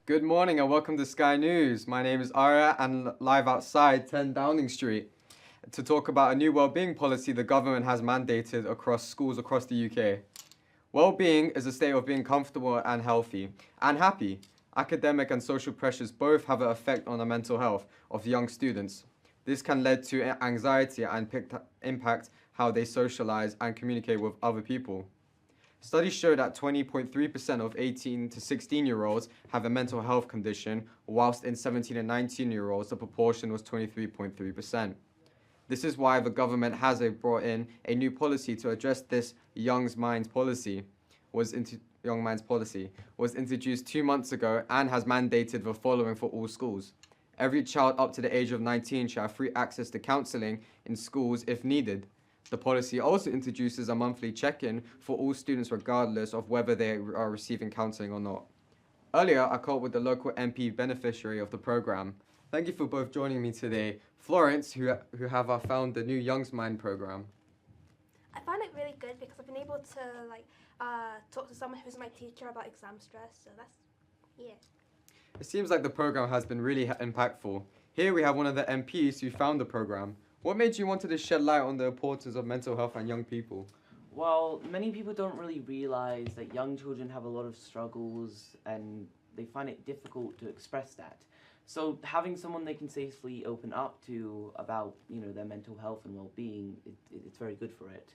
Good morning and welcome to Sky News. My name is Arya and live outside 10 Downing Street to talk about a new well-being policy the government has mandated across schools across the UK. Well-being is a state of being comfortable and healthy and happy. Academic and social pressures both have an effect on the mental health of young students. This can lead to anxiety and impact how they socialize and communicate with other people. Studies show that 20.3% of 18 to 16-year-olds have a mental health condition, whilst in 17 and 19-year-olds the proportion was 23.3%. This is why the government has brought in a new policy to address this Young Minds policy was introduced 2 months ago and has mandated the following for all schools. Every child up to the age of 19 shall have free access to counselling in schools if needed. The policy also introduces a monthly check-in for all students regardless of whether they are receiving counselling or not. Earlier, I caught with the local MP beneficiary of the programme. Thank you for both joining me today. Florence, who have found the new Young's Mind programme. I found it really good because I've been able to talk to someone who's my teacher about exam stress, so yeah. It seems like the programme has been really impactful. Here we have one of the MPs who found the programme. What made you want to shed light on the importance of mental health and young people? Well, many people don't really realise that young children have a lot of struggles and they find it difficult to express that. So having someone they can safely open up to about, their mental health and well-being, it's very good for it.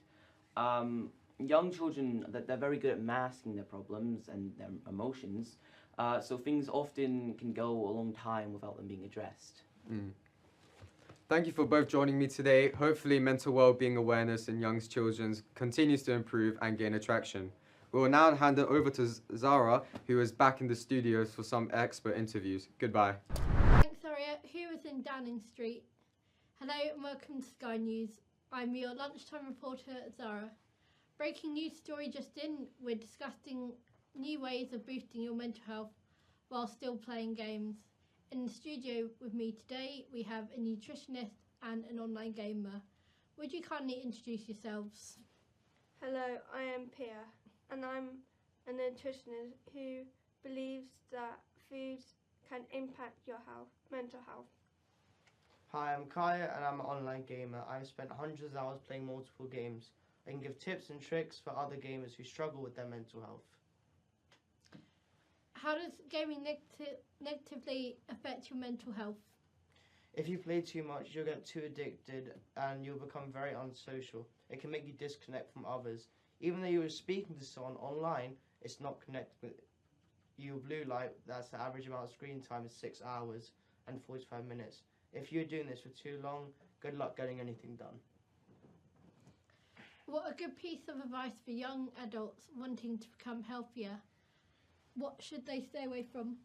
Young children, they're very good at masking their problems and their emotions, so things often can go a long time without them being addressed. Thank you for both joining me today. Hopefully mental well-being awareness in young children continues to improve and gain attraction. We will now hand it over to Zara, who is back in the studios for some expert interviews. Goodbye. Thanks, Aria. Here is in Downing Street. Hello and welcome to Sky News. I'm your lunchtime reporter, Zara. Breaking news story just in, we're discussing new ways of boosting your mental health while still playing games. In the studio with me today, we have a nutritionist and an online gamer. Would you kindly introduce yourselves? Hello, I am Pia, and I'm a nutritionist who believes that foods can impact your mental health. Hi, I'm Kaya and I'm an online gamer. I've spent hundreds of hours playing multiple games. I can give tips and tricks for other gamers who struggle with their mental health. How does gaming negatively affect your mental health? If you play too much, you'll get too addicted and you'll become very unsocial. It can make you disconnect from others. Even though you were speaking to someone online, it's not connected with your blue light. That's the average amount of screen time is 6 hours and 45 minutes. If you're doing this for too long, good luck getting anything done. What a good piece of advice for young adults wanting to become healthier. What should they stay away from?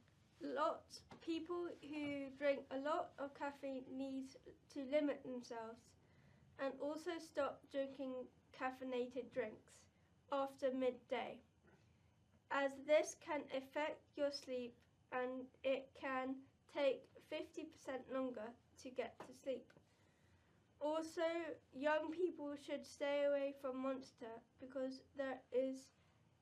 People who drink a lot of caffeine need to limit themselves and also stop drinking caffeinated drinks after midday, as this can affect your sleep and it can take 50% longer to get to sleep. Also, young people should stay away from Monster because there is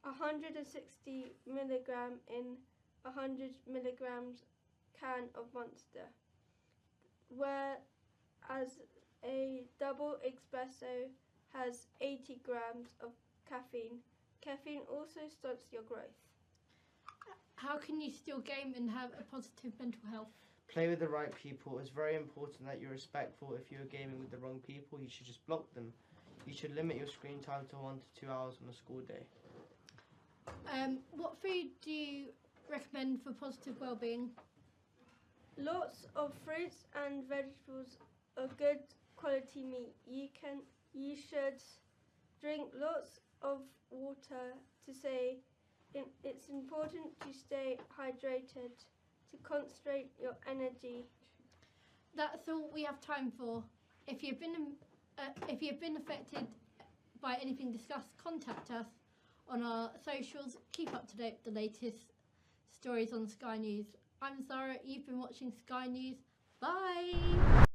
160 milligram in 100 milligrams can of Monster, whereas a double espresso has 80 grams of caffeine. Caffeine also stops your growth. How can you still game and have a positive mental health? Play with the right people. It's very important that you're respectful. If you're gaming with the wrong people, you should just block them. You should limit your screen time to 1 to 2 hours on a school day. What food do you recommend for positive well-being? Lots of fruits and vegetables are good quality meat. You should drink lots of water it's important to stay hydrated to concentrate your energy. That's all we have time for. If you've been affected by anything discussed, contact us on our socials. Keep up to date with the latest stories on Sky News. I'm Zara, you've been watching Sky News. Bye!